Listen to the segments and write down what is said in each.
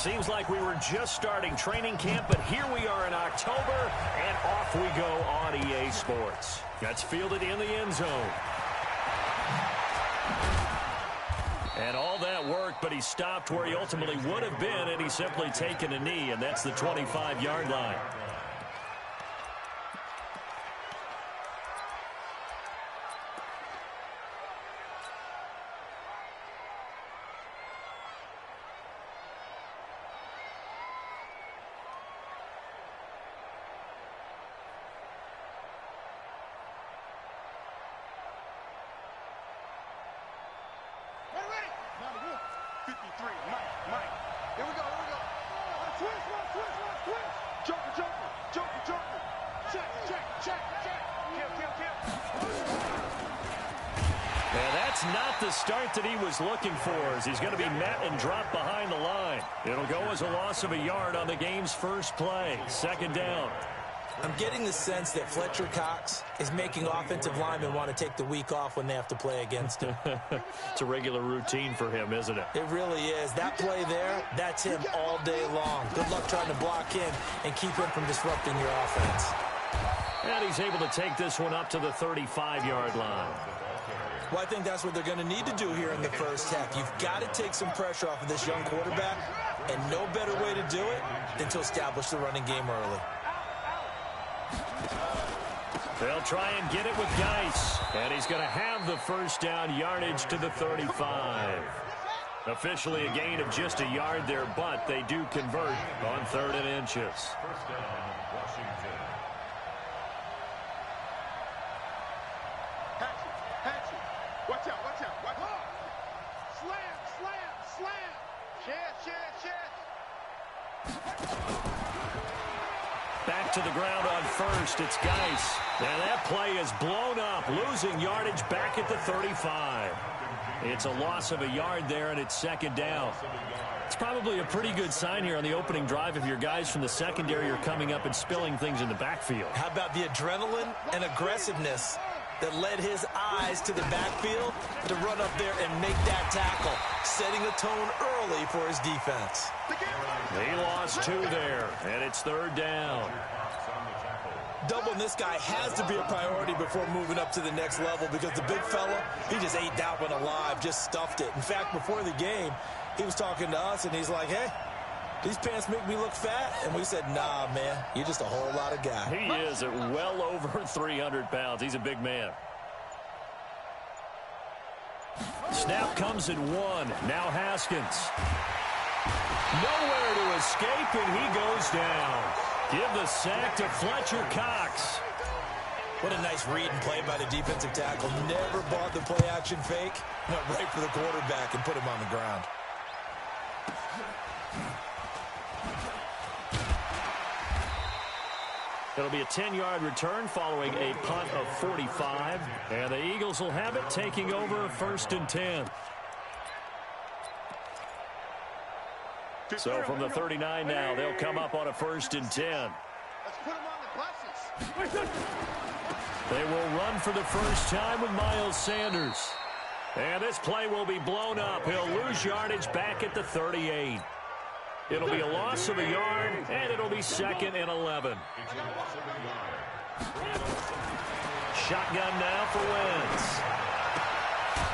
Seems like we were just starting training camp, but here we are in October, and off we go on EA Sports. That's fielded in the end zone. And all that work, but he stopped where he ultimately would have been, and he's simply taken a knee, and that's the 25-yard line. Not the start that he was looking for, as he's going to be met and dropped behind the line. It'll go as a loss of a yard on the game's first play. Second down. I'm getting the sense that Fletcher Cox is making offensive linemen want to take the week off when they have to play against him. It's a regular routine for him, isn't it? It really is. That play there, that's him all day long. Good luck trying to block him and keep him from disrupting your offense. And he's able to take this one up to the 35-yard line. Well, I think that's what they're going to need to do here in the first half. You've got to take some pressure off of this young quarterback, and no better way to do it than to establish the running game early. They'll try and get it with Geis, and he's going to have the first down yardage to the 35. Officially a gain of just a yard there, but they do convert on 3rd and inches. First down, Washington. Watch out, watch out, watch out. Slam, slam, slam. Back to the ground on first. It's Geis. And that play is blown up, losing yardage back at the 35. It's a loss of a yard there, and it's second down. It's probably a pretty good sign here on the opening drive if your guys from the secondary are coming up and spilling things in the backfield. How about the adrenaline and aggressiveness that led his eyes to the backfield to run up there and make that tackle, setting the tone early for his defense. He lost 2 there, and it's 3rd down. Doubling this guy has to be a priority before moving up to the next level, because the big fella, he just ate that one alive, just stuffed it. In fact, before the game, he was talking to us, and he's like, hey, these pants make me look fat. And we said, nah, man, you're just a whole lot of guy. He is at well over 300 pounds. He's a big man. Snap comes at 1. Now Haskins. Nowhere to escape, and he goes down. Give the sack to Fletcher Cox. What a nice read and play by the defensive tackle. Never bought the play-action fake. Went right for the quarterback and put him on the ground. It'll be a 10-yard return following a punt of 45. And the Eagles will have it, taking over 1st and 10. So from the 39 now, they'll come up on a 1st and 10. Let's put him on the buses. They will run for the first time with Miles Sanders. And this play will be blown up. He'll lose yardage back at the 38. It'll be a loss of a yard, and it'll be 2nd and 11. Shotgun now for Wentz.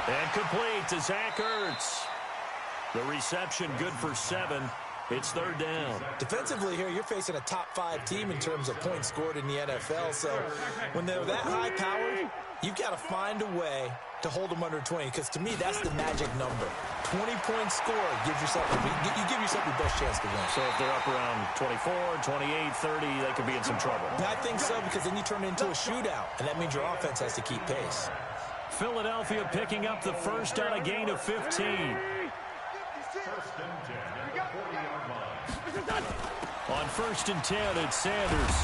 And complete to Zach Ertz. The reception good for 7. It's 3rd down. Defensively here, you're facing a top-5 team in terms of points scored in the NFL. So when they're that high-powered, you've got to find a way to hold them under 20, because to me, that's the magic number. 20 points scored gives yourself you give yourself your best chance to win. So if they're up around 24, 28, 30, they could be in some trouble. I think so, because then you turn it into a shootout, and that means your offense has to keep pace. Philadelphia picking up the first on a gain of 15. 1st and 10, 40-yard line. On 1st and 10, it's Sanders.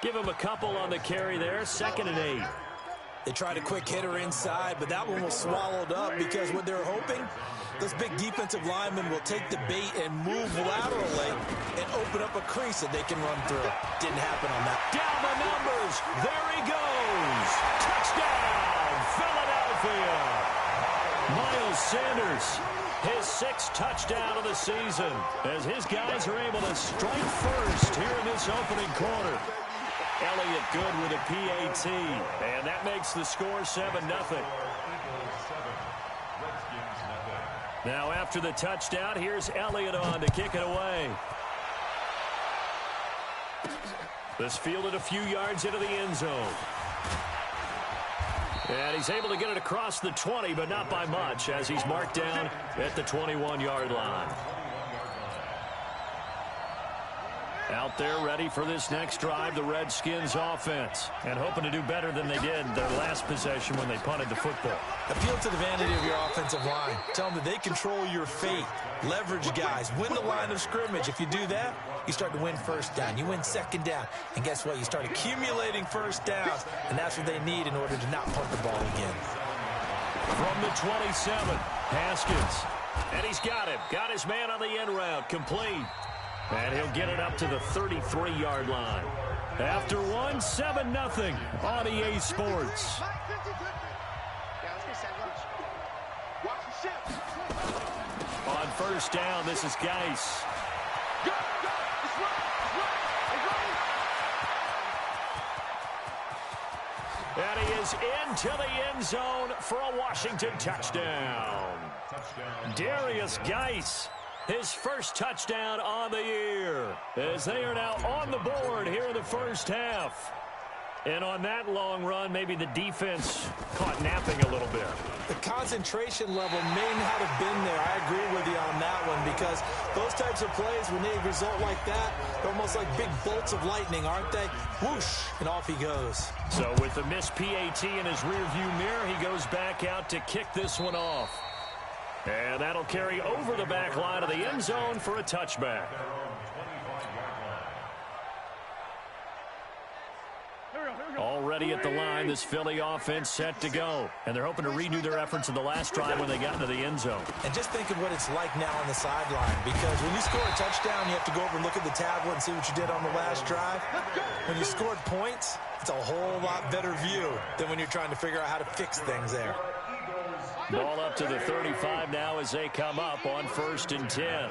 Give him a couple on the carry there. 2nd and 8. They tried a quick hitter inside, but that one was swallowed up, because what they're hoping, those big defensive linemen will take the bait and move laterally and open up a crease that they can run through. Didn't happen on that. Down the numbers. There he goes. Touchdown, Philadelphia. Miles Sanders his 6th touchdown of the season, as his guys are able to strike first here in this opening quarter. Elliott good with a PAT, and that makes the score 7-0. Now after the touchdown, here's Elliott on to kick it away. This fielded a few yards into the end zone. And he's able to get it across the 20, but not by much, as he's marked down at the 21-yard line. Out there ready for this next drive, the Redskins offense, and hoping to do better than they did their last possession when they punted the football. Appeal to the vanity of your offensive line. Tell them that they control your fate. Leverage guys. Win the line of scrimmage. If you do that, you start to win first down. You win second down. And guess what? You start accumulating first downs, and that's what they need in order to not punt the ball again. From the 27, Haskins. And he's got him. Got his man on the end route. Complete. And he'll get it up to the 33-yard line. After one, 7-0 on EA Sports. On first down, this is Geis. And he is into the end zone for a Washington touchdown. Darius Geis, his first touchdown on the year, as they are now on the board here in the first half. And on that long run, maybe the defense caught napping a little bit. The concentration level may not have been there. I agree with you on that one, because those types of plays, when they result like that, they're almost like big bolts of lightning, aren't they? Whoosh, and off he goes. So with the missed PAT in his rearview mirror, he goes back out to kick this one off. And that'll carry over the back line of the end zone for a touchback. Already at the line, this Philly offense set to go. And they're hoping to redo their efforts in the last drive when they got into the end zone. And just think of what it's like now on the sideline, because when you score a touchdown, you have to go over and look at the tablet and see what you did on the last drive. When you scored points, it's a whole lot better view than when you're trying to figure out how to fix things there. Ball up to the 35 now as they come up on 1st and 10.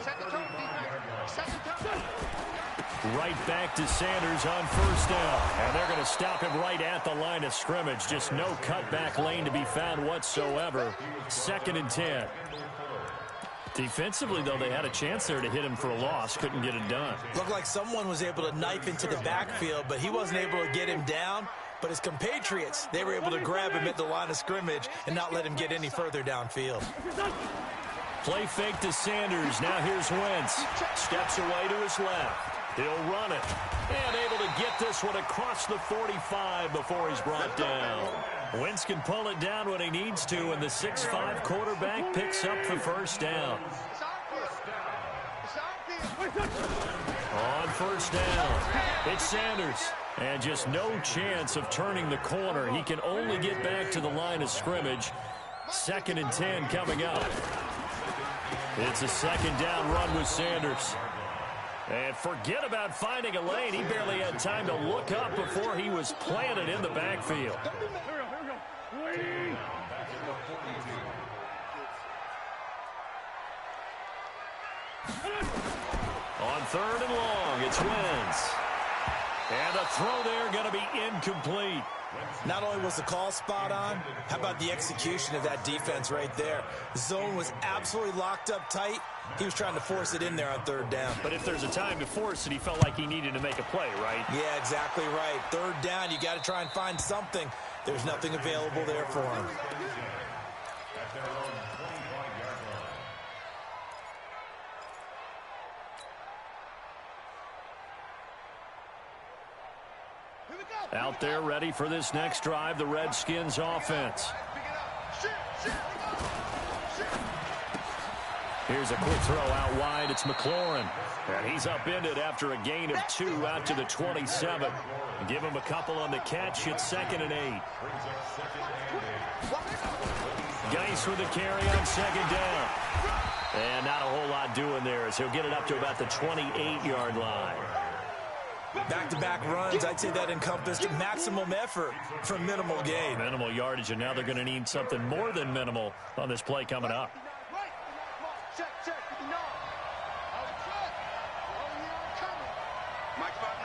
Right back to Sanders on first down. And they're going to stop him right at the line of scrimmage. Just no cutback lane to be found whatsoever. 2nd and 10. Defensively, though, they had a chance there to hit him for a loss. Couldn't get it done. Looked like someone was able to knife into the backfield, but he wasn't able to get him down. But his compatriots, they were able to grab him at the line of scrimmage and not let him get any further downfield. Play fake to Sanders. Now here's Wentz. Steps away to his left. He'll run it. And able to get this one across the 45 before he's brought down. Wentz can pull it down when he needs to, and the 6'5" quarterback picks up the first down. On first down, it's Sanders. And just no chance of turning the corner. He can only get back to the line of scrimmage. 2nd and 10 coming up. It's a 2nd down run with Sanders. And forget about finding a lane. He barely had time to look up before he was planted in the backfield. On 3rd and long, it's Wentz. And the throw there going to be incomplete. Not only was the call spot on, how about the execution of that defense right there? The zone was absolutely locked up tight. He was trying to force it in there on 3rd down. But if there's a time to force it, he felt like he needed to make a play, right? Yeah, exactly right. 3rd down, you got to try and find something. There's nothing available there for him. Out there ready for this next drive, the Redskins offense. Here's a quick throw out wide. It's McLaurin. And he's upended after a gain of 2 out to the 27. Give him a couple on the catch. It's 2nd and 8. Geis with a carry on 2nd down. And not a whole lot doing there as he'll get it up to about the 28-yard line. Back-to-back runs, I'd say that encompassed maximum effort for minimal gain. Minimal yardage, and now they're going to need something more than minimal on this play coming up. Check. 59. Out check. Oh, yeah, coming. Mike 59.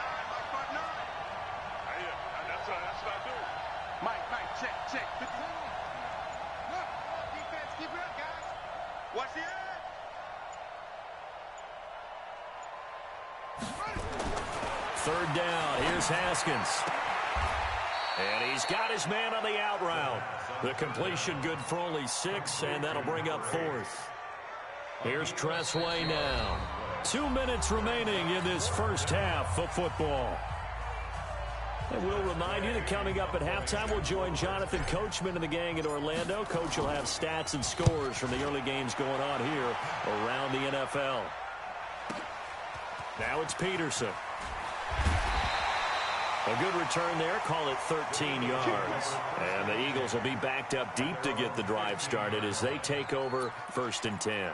Yeah, that's what I do. Mike, check. 59. Look, defense, keep it up, guys. Watch the edge. Third down. Here's Haskins. And he's got his man on the out route. The completion good for only 6, and that'll bring up 4th. Here's Tressway now. 2 minutes remaining in this first half of football. And we'll remind you that coming up at halftime, we'll join Jonathan Coachman and the gang in Orlando. Coach will have stats and scores from the early games going on here around the NFL. Now it's Peterson. A good return there, call it 13 yards. And the Eagles will be backed up deep to get the drive started as they take over 1st and 10.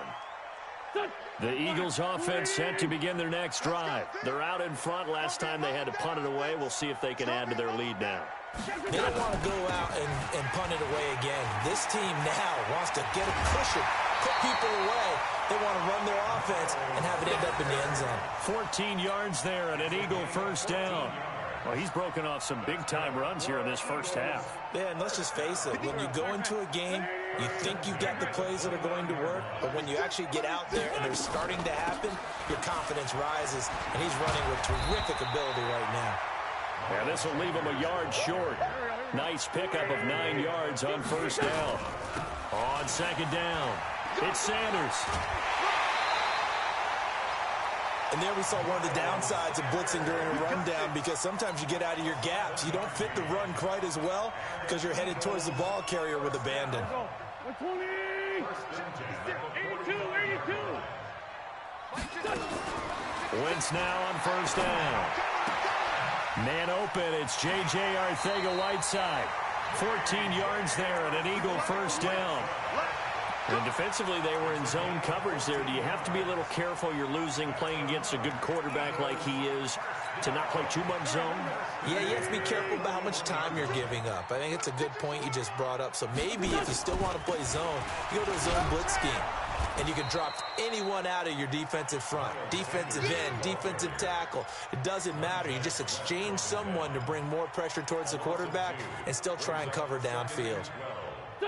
The Eagles offense set to begin their next drive. They're out in front. Last time they had to punt it away. We'll see if they can add to their lead now. They don't want to go out and punt it away again. This team now wants to get a cushion, put people away. They want to run their offense and have it end up in the end zone. 14 yards there and an Eagle first down. Well, he's broken off some big-time runs here in this first half. Yeah, and let's just face it. When you go into a game, you think you've got the plays that are going to work, but when you actually get out there and they're starting to happen, your confidence rises, and he's running with terrific ability right now. And this will leave him a yard short. Nice pickup of 9 yards on first down. On second down, it's Sanders. And there we saw one of the downsides of blitzing during a rundown, because sometimes you get out of your gaps. You don't fit the run quite as well because you're headed towards the ball carrier with abandon. 82. Wentz now on first down. Man open, it's J.J. Arcega-Whiteside. 14 yards there and an Eagle first down. And defensively, they were in zone coverage there. Do you have to be a little careful? You're losing playing against a good quarterback like he is to not play too much zone? Yeah, you have to be careful about how much time you're giving up. I think it's a good point you just brought up. So maybe if you still want to play zone, you go to a zone blitz scheme. And you can drop anyone out of your defensive front, defensive end, defensive tackle. It doesn't matter. You just exchange someone to bring more pressure towards the quarterback and still try and cover downfield.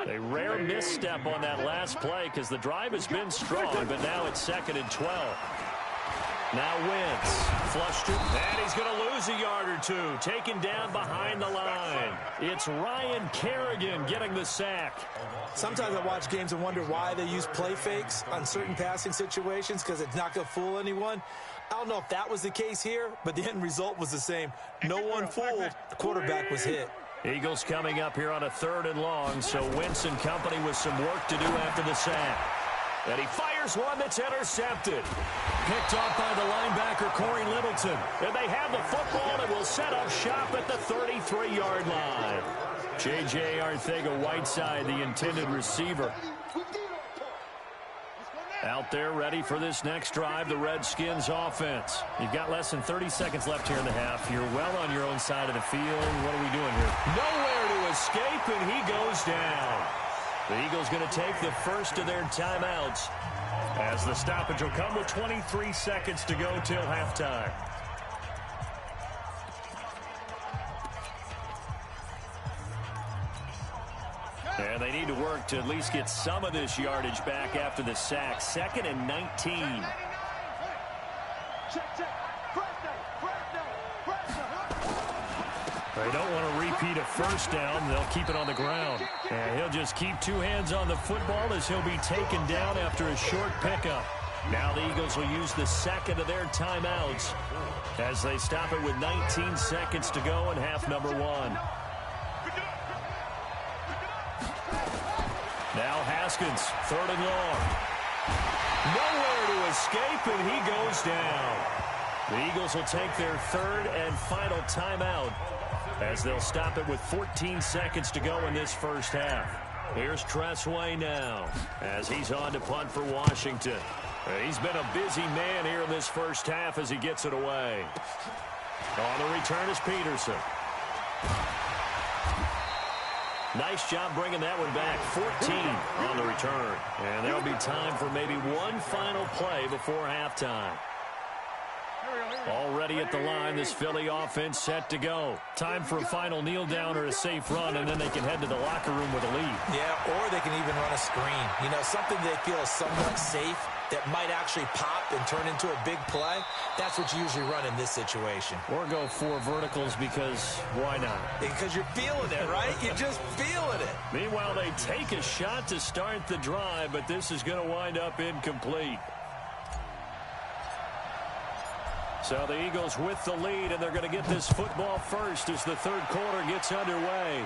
A rare misstep on that last play because the drive has been strong, but now it's 2nd and 12. Now Wentz flushed it, and he's going to lose a yard or two, taken down behind the line. It's Ryan Kerrigan getting the sack. Sometimes I watch games and wonder why they use play fakes on certain passing situations, because it's not going to fool anyone. I don't know if that was the case here, but the end result was the same. No one fooled. The quarterback was hit. Eagles coming up here on a 3rd and long, so Wentz and company with some work to do after the sack. And he fires one that's intercepted. Picked off by the linebacker, Corey Littleton. And they have the football and will set up shop at the 33-yard line. J.J. Arcega-Whiteside, the intended receiver. Out there ready for this next drive, the Redskins offense. You've got less than 30 seconds left here in the half. You're well on your own side of the field. What are we doing here? Nowhere to escape, and he goes down. The Eagles going to take the first of their timeouts as the stoppage will come with 23 seconds to go till halftime. And they need to work to at least get some of this yardage back after the sack. 2nd and 19. They don't want to repeat a first down. They'll keep it on the ground. And he'll just keep 2 hands on the football as he'll be taken down after a short pickup. Now the Eagles will use the 2nd of their timeouts as they stop it with 19 seconds to go in half number 1. Now Haskins, 3rd and long. Nowhere to escape, and he goes down. The Eagles will take their 3rd and final timeout as they'll stop it with 14 seconds to go in this first half. Here's Tressway now as he's on to punt for Washington. He's been a busy man here in this first half as he gets it away. On the return is Peterson. Nice job bringing that one back. 14 on the return. And there'll be time for maybe one final play before halftime. Already at the line, this Philly offense set to go. Time for a final kneel down or a safe run, and then they can head to the locker room with a lead. Yeah, or they can even run a screen. You know, something they feel is somewhat safe that might actually pop and turn into a big play. That's what you usually run in this situation. Or go 4 verticals because why not? Because you're feeling it, right? You're just feeling it. Meanwhile, they take a shot to start the drive, but this is going to wind up incomplete. So the Eagles with the lead, and they're going to get this football first as the third quarter gets underway.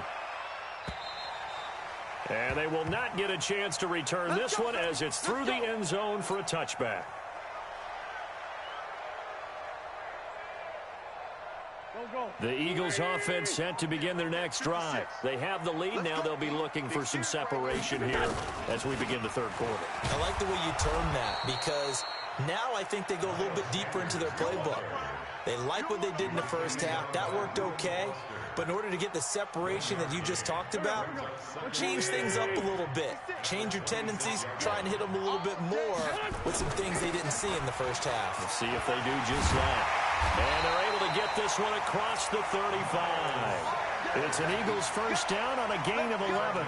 And they will not get a chance to return this one as it's through the end zone for a touchback. The Eagles offense set to begin their next drive. They have the lead. Now they'll be looking for some separation here as we begin the third quarter. I like the way you term that because now I think they go a little bit deeper into their playbook. They like what they did in the first half. That worked okay. But in order to get the separation that you just talked about, change things up a little bit. Change your tendencies. Try and hit them a little bit more with some things they didn't see in the first half. Let's see if they do just that. And they're able to get this one across the 35. It's an Eagles first down on a gain of 11.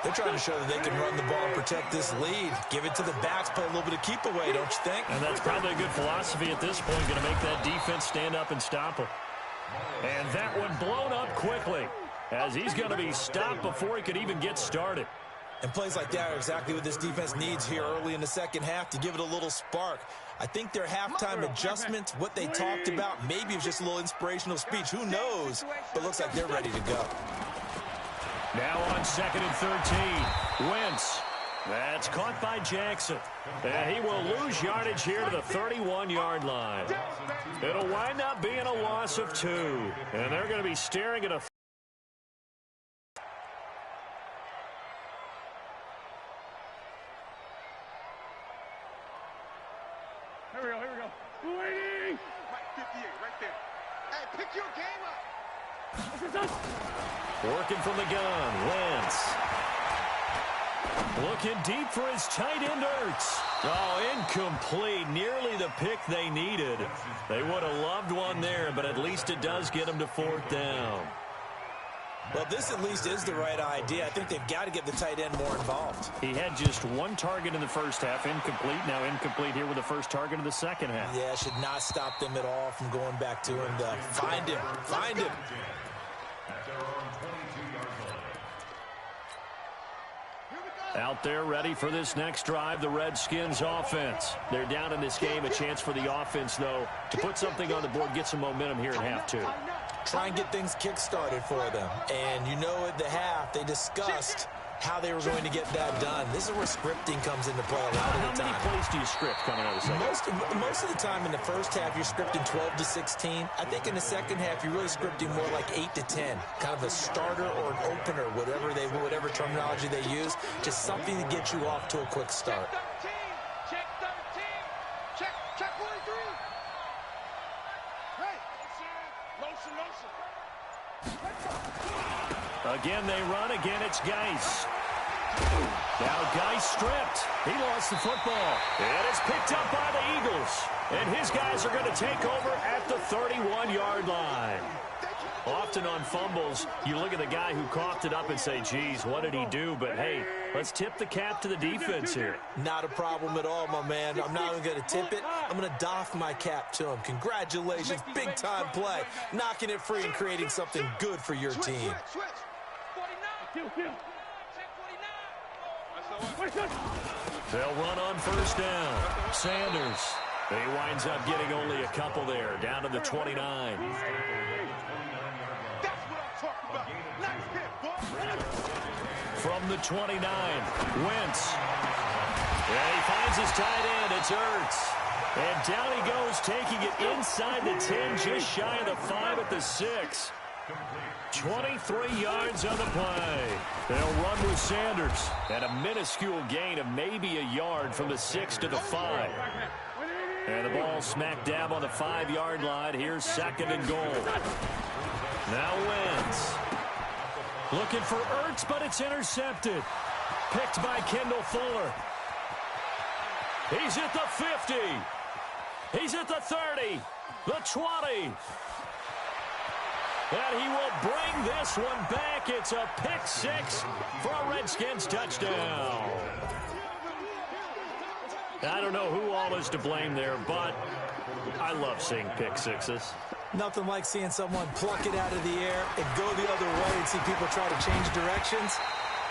They're trying to show that they can run the ball and protect this lead. Give it to the backs, play a little bit of keep away, don't you think? And that's probably a good philosophy at this point, going to make that defense stand up and stop them. And that one blown up quickly as he's going to be stopped before he could even get started. And plays like that are exactly what this defense needs here early in the second half to give it a little spark. I think their halftime adjustments, what they talked about, maybe it was just a little inspirational speech. Who knows? But looks like they're ready to go. Now on 2nd and 13, Wentz. That's caught by Jackson. And he will lose yardage here to the 31-yard line. It'll wind up being a loss of 2. And they're going to be staring at a... Here we go. Waiting! Right, 58, right there. Hey, pick your game up. This is us. Working from the gun, Wentz. Looking deep for his tight end, Ertz. Oh, incomplete. Nearly the pick they needed. They would have loved one there, but at least it does get them to 4th down. Well, this at least is the right idea. I think they've got to get the tight end more involved. He had just 1 target in the first half, incomplete. Now incomplete here with the first target of the second half. Yeah, should not stop them at all from going back to him to find him. Find him. Out there ready for this next drive, the Redskins offense. They're down in this game. A chance for the offense, though, to put something on the board, get some momentum here in half 2. Try and get things kick-started for them. And you know at the half, they discussed how they were going to get that done. This is where scripting comes into play a lot of the time. How many plays do you script coming out of the second? Most of the time in the first half, you're scripting 12 to 16. I think in the second half, you're really scripting more like 8 to 10. Kind of a starter or an opener, whatever terminology they use. Just something to get you off to a quick start. Check 13. Check 43. Hey. Lotion. Again, they run. Again, it's Geis. Now Geis stripped. He lost the football. And it's picked up by the Eagles. And his guys are going to take over at the 31-yard line. Often on fumbles, you look at the guy who coughed it up and say, geez, what did he do? But, hey, let's tip the cap to the defense here. Not a problem at all, my man. I'm not even going to tip it. I'm going to doff my cap to him. Congratulations. Big-time play. Knocking it free and creating something good for your team. They'll run on first down. Sanders. He winds up getting only a couple there, down to the 29. That's what I'm talking about. Nice hit, boy. From the 29, Wentz. And he finds his tight end. It's Ertz. And down he goes, taking it inside the 10, just shy of the 5 at the 6. 23 yards on the play. They'll run with Sanders. And a minuscule gain of maybe a yard from the 6 to the 5. And the ball smack dab on the 5-yard line. Here's 2nd and goal. Now Wentz. Looking for Ertz, but it's intercepted. picked by Kendall Fuller. He's at the 50. He's at the 30, the 20. And he will bring this one back. It's a pick six for a Redskins touchdown. I don't know who all is to blame there, but I love seeing pick sixes. Nothing like seeing someone pluck it out of the air and go the other way and see people try to change directions.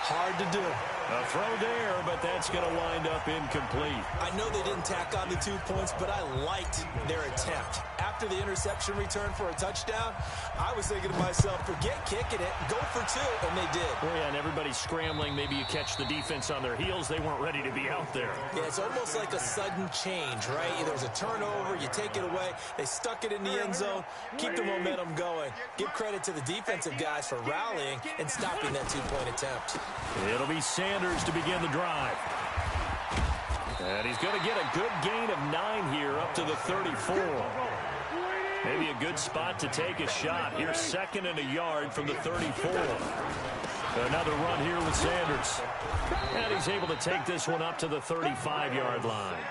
Hard to do. A throw there, but that's going to wind up incomplete. I know they didn't tack on the 2 points, but I liked their attempt. After the interception return for a touchdown, I was thinking to myself, forget kicking it, go for 2, and they did. Oh, yeah, and everybody's scrambling. Maybe you catch the defense on their heels. They weren't ready to be out there. Yeah, it's almost like a sudden change, right? There's a turnover, you take it away, they stuck it in the end zone, keep the momentum going. Give credit to the defensive guys for rallying and stopping that 2-point attempt. It'll be Sanders to begin the drive. And he's going to get a good gain of 9 here up to the 34. Maybe a good spot to take a shot. Here's 2nd and a yard from the 34. Another run here with Sanders. And he's able to take this one up to the 35-yard line.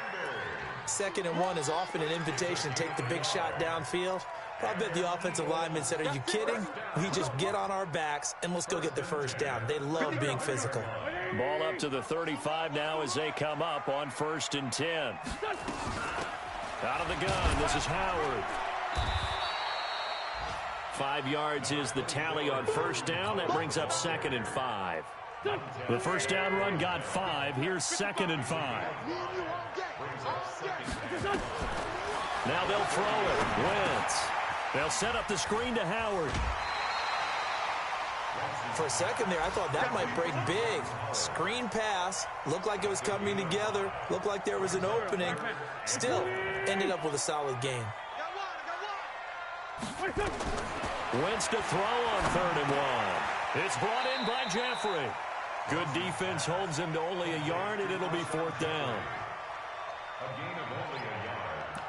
2nd and 1 is often an invitation to take the big shot downfield. I bet the offensive lineman said, are you kidding? We just get on our backs and let's go get the first down. They love being physical. Ball up to the 35 now as they come up on 1st and 10. Out of the gun, this is Howard. 5 yards is the tally on 1st down. That brings up 2nd and 5. The first down run got 5. Here's 2nd and 5. Now they'll throw it. Wentz. They'll set up the screen to Howard. For a second there, I thought that might break big. Screen pass. Looked like it was coming together. Looked like there was an opening. Still, ended up with a solid game. Wentz to throw on 3rd and 1. It's brought in by Jeffrey. Good defense holds him to only a yard, and it'll be 4th down. A gain of only a yard.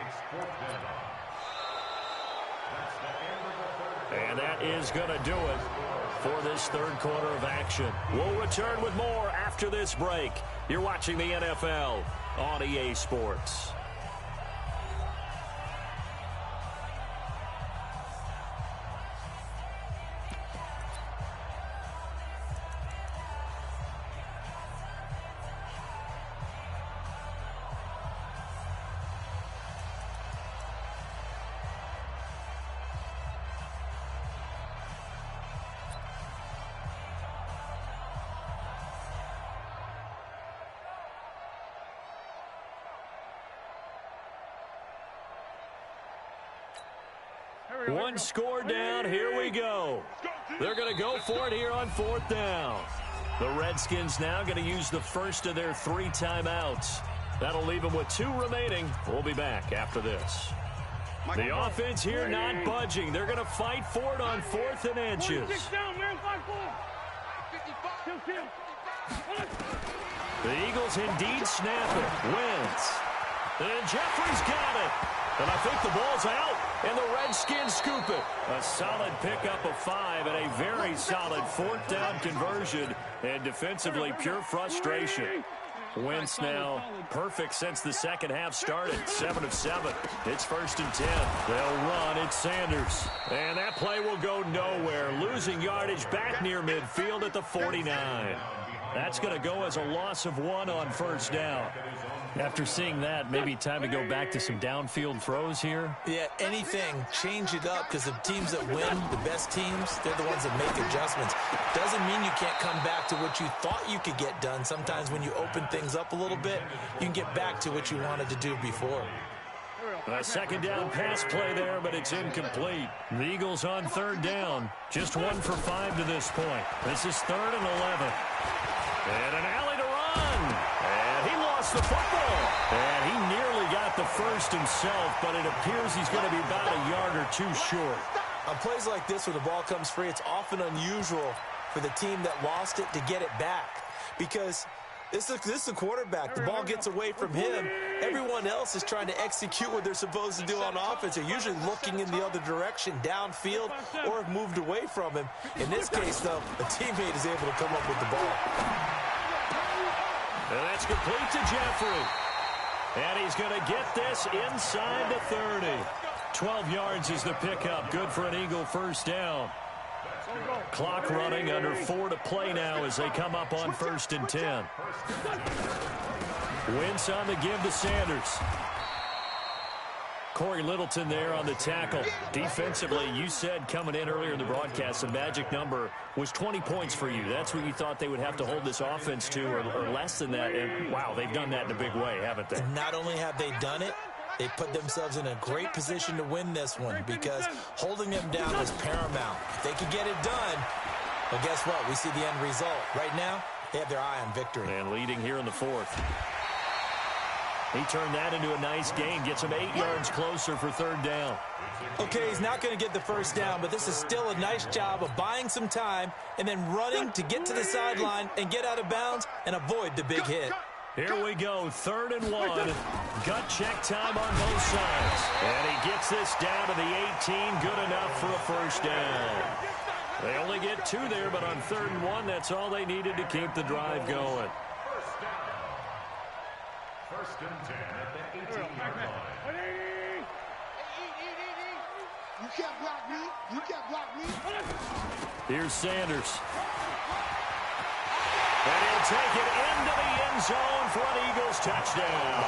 It's 4th down. That's the end of the 3rd. And that is going to do it for this 3rd quarter of action. We'll return with more after this break. You're watching the NFL on EA Sports. One score down. Here we go. They're going to go for it here on 4th down. The Redskins now going to use the first of their 3 timeouts. That'll leave them with 2 remaining. We'll be back after this. The offense here not budging. They're going to fight for it on 4th and inches. The Eagles indeed snap it. Wentz. And Jeffrey's got it. And I think the ball's out, and the Redskins scoop it. A solid pickup of 5 and a very solid 4th down conversion. And defensively, pure frustration. Wentz now perfect since the second half started. 7 of 7. It's 1st and 10. They'll run. It's Sanders. And that play will go nowhere. Losing yardage back near midfield at the 49. That's going to go as a loss of 1 on 1st down. After seeing that, maybe time to go back to some downfield throws here. Yeah, anything. Change it up, because the teams that win, the best teams, they're the ones that make adjustments. Doesn't mean you can't come back to what you thought you could get done. Sometimes when you open things up a little bit, you can get back to what you wanted to do before. A 2nd down pass play there, but it's incomplete. The Eagles on 3rd down. Just 1 for 5 to this point. This is 3rd and 11. And an alley to run. And he lost the football. And he nearly got the first himself, but it appears he's going to be about a yard or 2 short. On plays like this where the ball comes free, it's often unusual for the team that lost it to get it back. Because this is the quarterback. The ball gets away from him. Everyone else is trying to execute what they're supposed to do on offense. They're usually looking in the other direction, downfield, or have moved away from him. In this case, though, a teammate is able to come up with the ball. And that's complete to Jeffrey. And he's going to get this inside the 30. 12 yards is the pickup. Good for an Eagle first down. Clock running, under 4 to play now as they come up on 1st and 10. Wentz on the give to Sanders. Corey Littleton there on the tackle. Defensively, you said coming in earlier in the broadcast, the magic number was 20 points for you. That's what you thought they would have to hold this offense to, or less than that. And, wow, they've done that in a big way, haven't they? And not only have they done it, they put themselves in a great position to win this one because holding them down was paramount. If they could get it done, well, guess what? We see the end result. Right now, they have their eye on victory. And leading here in the 4th. He turned that into a nice gain, gets him 8 yards closer for 3rd down. Okay, he's not going to get the first down, but this is still a nice job of buying some time and then running to get to the sideline and get out of bounds and avoid the big hit. Here we go, 3rd and 1. Gut check time on both sides. And he gets this down to the 18, good enough for a first down. They only get 2 there, but on 3rd and 1, that's all they needed to keep the drive going. First and 10 at the 18-yard line. You can't block me. You can't block me. Here's Sanders. And he'll take it into the end zone for an Eagles touchdown.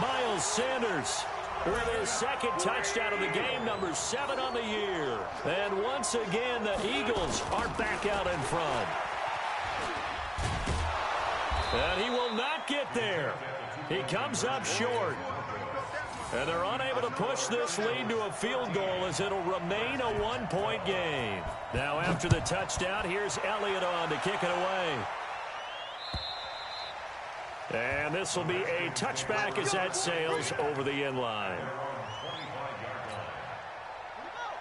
Miles Sanders with his 2nd touchdown of the game, number 7 on the year. And once again, the Eagles are back out in front. And he will not get there. He comes up short. And they're unable to push this lead to a field goal as it'll remain a 1-point game. Now after the touchdown, here's Elliott on to kick it away. And this will be a touchback as that sails over the end line.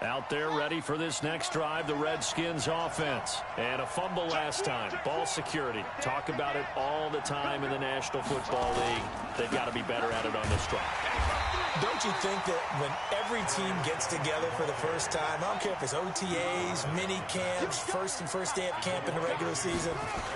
Out there ready for this next drive, the Redskins offense. And a fumble last time. Ball security. Talk about it all the time in the National Football League. They've got to be better at it on this drive. Don't you think that when every team gets together for the first time, I don't care if it's OTAs, mini camps, first day of camp in the regular season,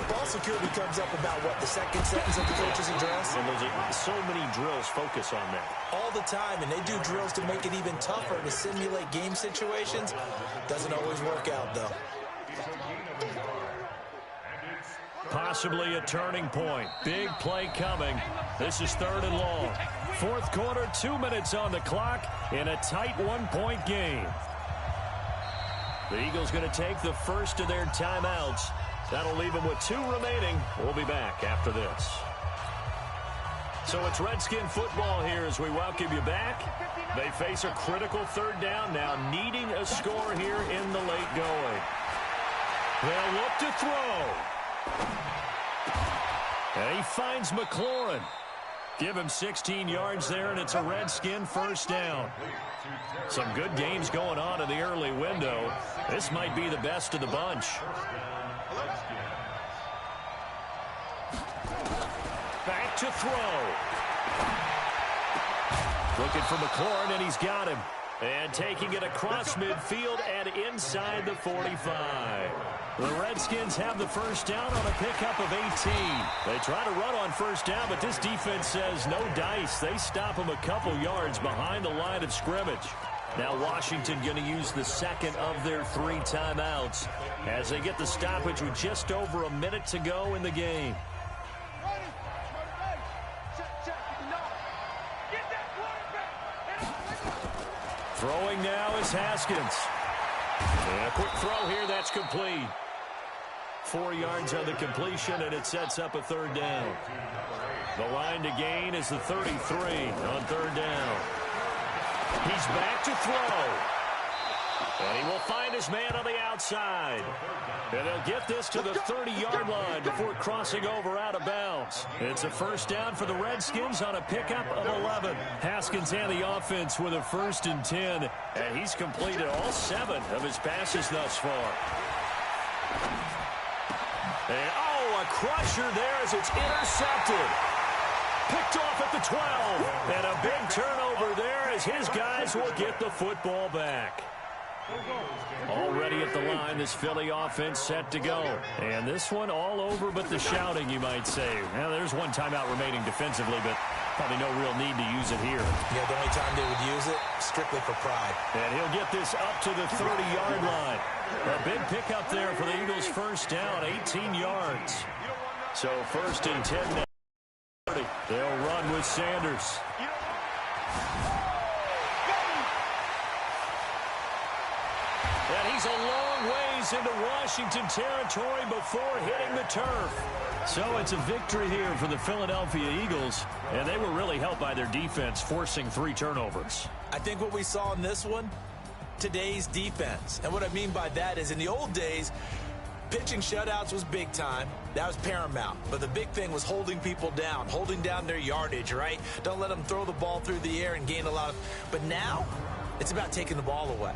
ball security comes up about, what, the 2nd sentence of the coach's address? And those are so many drills focus on that. All the time, and they do drills to make it even tougher to simulate game situations. Doesn't always work out, though. Possibly a turning point. Big play coming. This is 3rd and long. 4th quarter, 2 minutes on the clock in a tight 1-point game. The Eagles going to take the first of their timeouts. That'll leave them with 2 remaining. We'll be back after this. So it's Redskin football here as we welcome you back. They face a critical 3rd down now, needing a score here in the late going. They'll look to throw. And he finds McLaurin. Give him 16 yards there, and it's a Redskin first down. Some good games going on in the early window. This might be the best of the bunch. Back to throw. Looking for McLaurin, and he's got him. And taking it across midfield and inside the 45. The Redskins have the first down on a pickup of 18. They try to run on first down, but this defense says no dice. They stop them a couple yards behind the line of scrimmage. Now Washington going to use the 2nd of their 3 timeouts as they get the stoppage with just over a minute to go in the game. Throwing now is Haskins. And a quick throw here, that's complete. 4 yards on the completion, and it sets up a 3rd down. The line to gain is the 33 on 3rd down. He's back to throw. And he will find his man on the outside. And they'll get this to the 30-yard line before crossing over out of bounds. It's a first down for the Redskins on a pickup of 11. Haskins and the offense with a 1st and 10. And he's completed all 7 of his passes thus far. And, a crusher there as it's intercepted. Picked off at the 12. And a big turnover there as his guys will get the football back. Already at the line, this Philly offense set to go. And this one all over but the shouting, you might say. Now, there's one timeout remaining defensively, but probably no real need to use it here. Yeah, the only time they would use it, strictly for pride. And he'll get this up to the 30-yard line. A big pickup there for the Eagles' first down, 18 yards. So first and 10 now. They'll run with Sanders. And he's a long ways into Washington territory before hitting the turf. So it's a victory here for the Philadelphia Eagles, and they were really helped by their defense, forcing 3 turnovers. I think what we saw in this one, today's defense. And what I mean by that is in the old days, pitching shutouts was big time. That was paramount. But the big thing was holding people down, holding down their yardage, right? Don't let them throw the ball through the air and gain a lot of... But now, it's about taking the ball away.